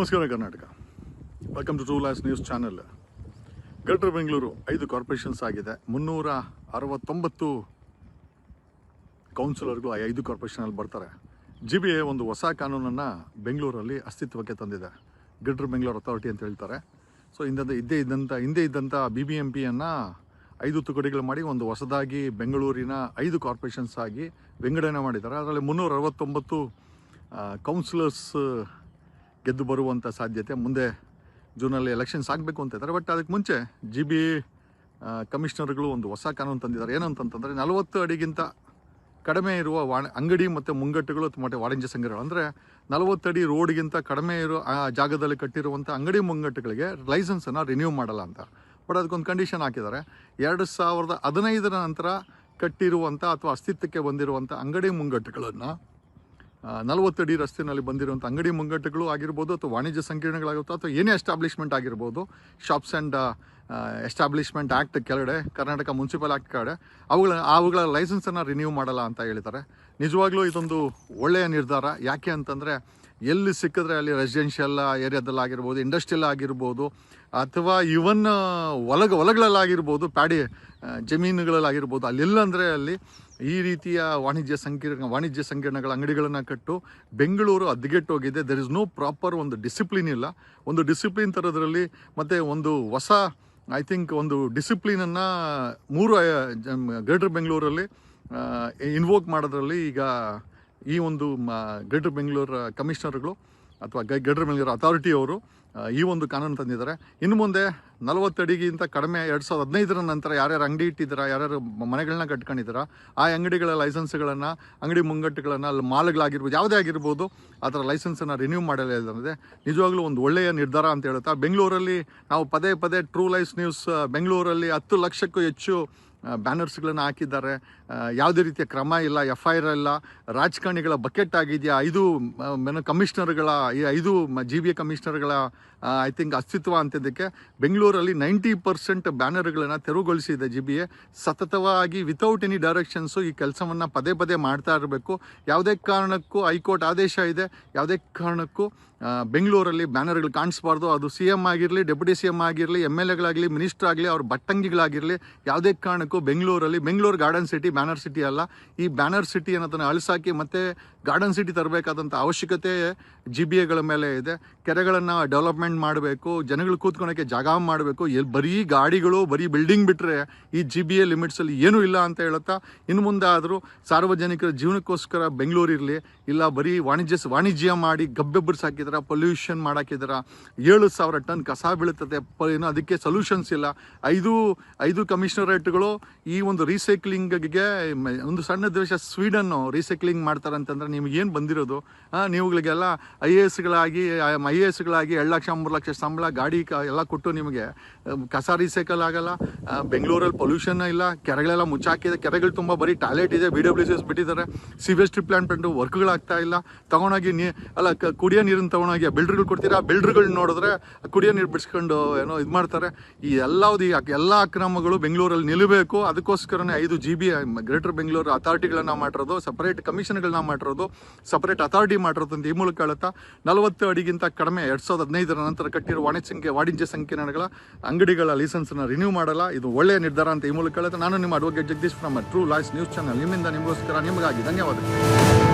ನಮಸ್ಕಾರ Karnataka. Welcome to true life news channel. Greater Bengaluru 5 corporations ಆಗಿದೆ. 369 ಕೌನ್ಸಿಲರ್ಗಳು ಆ 5 ಕಾರ್ಪೊರೇಷನಲ್ಲಿ ಬರ್ತಾರೆ. GBA ಒಂದು ಹೊಸ ಕಾನೂನನ್ನು ಬೆಂಗಳೂರಲ್ಲಿ ಅಸ್ತಿತ್ವಕ್ಕೆ ತಂದಿದೆ. ಗ್ರೇಟರ್ ಬೆಂಗಳೂರು ಅಥಾರಿಟಿ ಅಂತ ಹೇಳ್ತಾರೆ. ಸೊ ಹಿಂದೆ ಇದ್ದಂಥ BBMPಯನ್ನು 5 ತುಕಡಿಗಳು ಮಾಡಿ ಒಂದು ಹೊಸದಾಗಿ ಬೆಂಗಳೂರಿನ 5 ಕಾರ್ಪೊರೇಷನ್ಸ್ ಆಗಿ ವಿಂಗಡಣೆ ಮಾಡಿದ್ದಾರೆ. ಅದರಲ್ಲಿ 369 ಕೌನ್ಸಿಲರ್ಸ್ ಗೆದ್ದು ಬರುವಂಥ ಸಾಧ್ಯತೆ. ಮುಂದೆ ಜೂನಲ್ಲಿ ಎಲೆಕ್ಷನ್ಸ್ ಆಗಬೇಕು ಅಂತ ಇದ್ದಾರೆ. ಬಟ್ ಅದಕ್ಕೆ ಮುಂಚೆ GBA ಕಮಿಷನರ್ಗಳು ಒಂದು ಹೊಸ ಕಾನೂನು ತಂದಿದ್ದಾರೆ. ಏನಂತಂತಂದರೆ 40 ಅಡಿಗಿಂತ ಕಡಿಮೆ ಇರುವ ಅಂಗಡಿ ಮತ್ತು ಮುಂಗಟ್ಟುಗಳು ಮತ್ತು ವಾಣಿಜ್ಯ ಸಂಘಗಳು, ಅಂದರೆ 40 ಅಡಿ ರೋಡ್ಗಿಂತ ಕಡಿಮೆ ಇರೋ ಆ ಜಾಗದಲ್ಲಿ ಕಟ್ಟಿರುವಂಥ ಅಂಗಡಿ ಮುಂಗಟ್ಟುಗಳಿಗೆ ಲೈಸೆನ್ಸನ್ನು ರಿನ್ಯೂ ಮಾಡಲ್ಲ ಅಂತ. ಬಟ್ ಅದಕ್ಕೊಂದು ಕಂಡೀಷನ್ ಹಾಕಿದ್ದಾರೆ. 2015 ನಂತರ ಕಟ್ಟಿರುವಂಥ ಅಥವಾ ಅಸ್ತಿತ್ವಕ್ಕೆ ಬಂದಿರುವಂಥ ಅಂಗಡಿ ಮುಂಗಟ್ಟುಗಳನ್ನು 40 ಅಡಿ ರಸ್ತೆಯಲ್ಲಿ ಬಂದಿರುವಂಥ ಅಂಗಡಿ ಮುಂಗಟ್ಟುಗಳು ಆಗಿರ್ಬೋದು ಅಥವಾ ವಾಣಿಜ್ಯ ಸಂಕೀರ್ಣಗಳಾಗಿರ್ಬೋದು ಅಥವಾ ಏನೇ ಎಸ್ಟಾಬ್ಲಿಷ್ಮೆಂಟ್ ಆಗಿರ್ಬೋದು, ಶಾಪ್ಸ್ ಆ್ಯಂಡ್ ಎಸ್ಟಾಬ್ಲಿಷ್ಮೆಂಟ್ ಆ್ಯಕ್ಟ್ ಕೆಳಗಡೆ, ಕರ್ನಾಟಕ ಮುನ್ಸಿಪಲ್ ಆ್ಯಕ್ಟ್ ಕೆಳಗಡೆ ಅವುಗಳ ಲೈಸೆನ್ಸನ್ನು ರಿನ್ಯೂ ಮಾಡಲ್ಲ ಅಂತ ಹೇಳಿದ್ದಾರೆ. ನಿಜವಾಗ್ಲೂ ಇದೊಂದು ಒಳ್ಳೆಯ ನಿರ್ಧಾರ. ಯಾಕೆ ಅಂತಂದರೆ ಎಲ್ಲಿ ಸಿಕ್ಕಿದ್ರೆ ಅಲ್ಲಿ ರೆಸಿಡೆನ್ಷಿಯಲ್ ಏರಿಯಾದಲ್ಲಾಗಿರ್ಬೋದು, ಇಂಡಸ್ಟ್ರಿಯಲ್ ಆಗಿರ್ಬೋದು, ಅಥವಾ ಇವನ್ ಹೊಲಗಳಲ್ಲಾಗಿರ್ಬೋದು, ಪ್ಯಾಡಿ ಜಮೀನುಗಳಲ್ಲಾಗಿರ್ಬೋದು, ಅಲ್ಲೆಲ್ಲಂದರೆ ಅಲ್ಲಿ ಈ ರೀತಿಯ ವಾಣಿಜ್ಯ ಸಂಕೀರ್ಣಗಳ ಅಂಗಡಿಗಳನ್ನು ಕಟ್ಟು ಬೆಂಗಳೂರು ಹದಗೆಟ್ಟೋಗಿದೆ. ದೆರ್ ಇಸ್ ನೋ ಪ್ರಾಪರ್ ಒಂದು ಡಿಸಿಪ್ಲಿನ್ ಇಲ್ಲ. ಒಂದು ಡಿಸಿಪ್ಲಿನ್ ತರೋದ್ರಲ್ಲಿ ಮತ್ತು ಒಂದು ಹೊಸ ಒಂದು ಡಿಸಿಪ್ಲಿನನ್ನು ಗ್ರೇಟರ್ ಬೆಂಗಳೂರಲ್ಲಿ ಇನ್ವೋಕ್ ಮಾಡೋದ್ರಲ್ಲಿ ಈಗ ಈ ಒಂದು ಗ್ರೇಟರ್ ಬೆಂಗಳೂರು ಕಮಿಷನರ್ಗಳು ಅಥವಾ ಗ್ರೇಟರ್ ಬೆಂಗಳೂರು ಅಥಾರಿಟಿಯವರು ಈ ಒಂದು ಕಾನೂನು ತಂದಿದ್ದಾರೆ. ಇನ್ನು ಮುಂದೆ 40 ಅಡಿಗಿಂತ ಕಡಿಮೆ 2015 ನಂತರ ಯಾರ್ಯಾರು ಅಂಗಡಿ ಇಟ್ಟಿದ್ದೀರಾ, ಯಾರ್ಯಾರು ಮನೆಗಳನ್ನ ಕಟ್ಕೊಂಡಿದ್ದೀರಾ, ಆ ಅಂಗಡಿಗಳ ಲೈಸೆನ್ಸ್ಗಳನ್ನು, ಅಂಗಡಿ ಮುಂಗಟ್ಟುಗಳನ್ನು, ಅಲ್ಲಿ ಮಾಲ್ಗಳಾಗಿರ್ಬೋದು, ಯಾವುದೇ ಆಗಿರ್ಬೋದು, ಆ ಥರ ಲೈಸೆನ್ಸನ್ನು ರಿನ್ಯೂ ಮಾಡಲಿದೆ. ನಿಜವಾಗ್ಲೂ ಒಂದು ಒಳ್ಳೆಯ ನಿರ್ಧಾರ ಅಂತ ಹೇಳುತ್ತಾ, ಬೆಂಗಳೂರಲ್ಲಿ ನಾವು ಪದೇ ಟ್ರೂ ಲೈಫ್ ನ್ಯೂಸ್ ಬೆಂಗಳೂರಲ್ಲಿ 10 ಲಕ್ಷಕ್ಕೂ ಹೆಚ್ಚು ಬ್ಯಾನರ್ಸ್ಗಳನ್ನು ಹಾಕಿದ್ದಾರೆ. ಯಾವುದೇ ರೀತಿಯ ಕ್ರಮ ಇಲ್ಲ, FIR ಇಲ್ಲ. ರಾಜಕಾರಣಿಗಳ ಬಕೆಟ್ ಆಗಿದೆಯಾ 5 ಕಮಿಷನರ್ಗಳ, ಈ 5 GBA ಕಮಿಷನರ್ಗಳ ಅಸ್ತಿತ್ವ ಅಂತಿದ್ದಕ್ಕೆ ಬೆಂಗಳೂರಲ್ಲಿ 90% ಬ್ಯಾನರ್ಗಳನ್ನು ತೆರವುಗೊಳಿಸಿದೆ GBA. ಸತತವಾಗಿ ವಿತೌಟ್ ಎನಿ ಡೈರೆಕ್ಷನ್ಸು ಈ ಕೆಲಸವನ್ನು ಪದೇ ಮಾಡ್ತಾ ಇರಬೇಕು. ಯಾವುದೇ ಕಾರಣಕ್ಕೂ ಹೈಕೋರ್ಟ್ ಆದೇಶ ಇದೆ, ಯಾವುದೇ ಕಾರಣಕ್ಕೂ ಬೆಂಗಳೂರಲ್ಲಿ ಬ್ಯಾನರ್ಗಳು ಕಾಣಿಸ್ಬಾರ್ದು. ಅದು CM ಆಗಿರಲಿ, ಡೆಪ್ಯೂಟಿ CM ಆಗಿರಲಿ, MLAಗಳಾಗಲಿ, ಮಿನಿಸ್ಟರ್ ಆಗಲಿ, ಅವ್ರ ಬಟ್ಟಂಗಿಗಳಾಗಿರಲಿ, ಯಾವುದೇ ಕಾರಣಕ್ಕೂ Bengaluru garden city, banner city ಅಲ್ಲ. ಈ ಬ್ಯಾನರ್ ಸಿಟಿ ಅನ್ನೋದನ್ನು ಅಳಿಸಾಕಿ ಮತ್ತೆ ಗಾರ್ಡನ್ ಸಿಟಿ ತರಬೇಕಾದಂಥ ಅವಶ್ಯಕತೆ GBAಗಳ ಮೇಲೆ ಇದೆ. ಕೆರೆಗಳನ್ನು ಡೆವಲಪ್ಮೆಂಟ್ ಮಾಡಬೇಕು, ಜನಗಳು ಕೂತ್ಕೊಳ್ಳೋಕ್ಕೆ ಜಾಗ ಮಾಡಬೇಕು. ಬರೀ ಗಾಡಿಗಳು, ಬರೀ ಬಿಲ್ಡಿಂಗ್ ಬಿಟ್ಟರೆ ಈ GBA ಲಿಮಿಟ್ಸಲ್ಲಿ ಏನೂ ಇಲ್ಲ ಅಂತ ಹೇಳುತ್ತಾ, ಇನ್ನು ಮುಂದೆ ಆದರೂ ಸಾರ್ವಜನಿಕರ ಜೀವನಕ್ಕೋಸ್ಕರ ಬೆಂಗಳೂರು ಇರಲಿ. ಇಲ್ಲ ಬರೀ ವಾಣಿಜ್ಯ ಮಾಡಿ ಗಬ್ಬೆಬ್ಬರು ಸಾಕಿದಾರ, ಪೊಲ್ಯೂಷನ್ ಮಾಡಾಕಿದಾರ, 7,000 ಟನ್ ಕಸ ಬೀಳುತ್ತದೆ, ಅದಕ್ಕೆ ಸೊಲ್ಯೂಷನ್ಸ್ ಇಲ್ಲ. 5 ಕಮಿಷನರೇಟ್ಗಳು ಈ ಒಂದು ರೀಸೈಕ್ಲಿಂಗ್ಗೆ ಒಂದು ಸಣ್ಣ ದೇಶ ಸ್ವೀಡನ್ನು ರೀಸೈಕ್ಲಿಂಗ್ ಮಾಡ್ತಾರೆ ಅಂತಂದರೆ ನಿಮಗೇನು ಬಂದಿರೋದು? ನೀವುಗಳಿಗೆಲ್ಲ IASಗಳಾಗಿ 2 ಲಕ್ಷ 3 ಲಕ್ಷ ಸಂಬಳ, ಗಾಡಿ ಎಲ್ಲ ಕೊಟ್ಟು ನಿಮಗೆ ಕಸ ರೀಸೈಕಲ್ ಆಗಲ್ಲ. ಬೆಂಗಳೂರಲ್ಲಿ ಪೊಲ್ಯೂಷನ್ ಇಲ್ಲ, ಕೆರೆಗಳೆಲ್ಲ ಮುಚ್ಚಾಕಿದೆ, ಕೆರೆಗಳು ತುಂಬ ಬರೀ ಟಾಯ್ಲೆಟ್ ಇದೆ, BWCS ಬಿಟ್ಟಿದ್ದಾರೆ, ಸಿವೇಜ್ ಟ್ರೀಟ್ಮೆಂಟ್ ವರ್ಕ್ಗಳಾಗ್ತಾ ಇಲ್ಲ. ತೊಗೊಂಡೋಗಿ ಕುಡಿಯೋ ನೀರನ್ನು ತೊಗೊಂಡೋಗಿ ಬಿಲ್ಡರ್ಗಳು ಕೊಡ್ತೀರಾ, ಬಿಲ್ಡರ್ಗಳು ನೋಡಿದ್ರೆ ಕುಡಿಯೋ ನೀರು ಬಿಡಿಸ್ಕೊಂಡು ಇದು ಮಾಡ್ತಾರೆ. ಈ ಎಲ್ಲ ಅಕ್ರಮಗಳು ಬೆಂಗಳೂರಲ್ಲಿ ನಿಲ್ಲಬೇಕು. ಅದಕ್ಕೋಸ್ಕರನೇ 5 GBA ಗ್ರೇಟರ್ ಬೆಂಗಳೂರು ಅಥಾರಿಟಿಗಳನ್ನ ಮಾಡಿರೋದು, ಸಪರೇಟ್ ಕಮಿಷನ್ಗಳನ್ನ ಮಾಡಿರೋದು, ಸಪರೇಟ್ ಅಥಾರಿಟಿ ಮಾಡಿರೋದು ಅಂತ ಈ ಮೂಲಕ ಹೇಳುತ್ತಾ, 40 ಅಡಿಗಿಂತ ಕಡಿಮೆ 2015 ನಂತರ ಕಟ್ಟಿರೋ ವಾಣಿಜ್ಯ ಸಂಕೀರ್ಣಗಳ ಅಂಗಡಿಗಳ ಲೈಸೆನ್ಸ್ನ ರಿನ್ಯೂ ಮಾಡಲ್ಲ. ಇದು ಒಳ್ಳೆಯ ನಿರ್ಧಾರ ಅಂತ ಈ ಮೂಲಕ ಹೇಳುತ್ತಾ, ನಾನು ನಿಮ್ಮ advocate Jagadish from true life news channel, ನಿಮ್ಮಿಂದ ನಿಮಗೋಸ್ಕರ, ನಿಮಗಾಗಿ ಧನ್ಯವಾದಗಳು.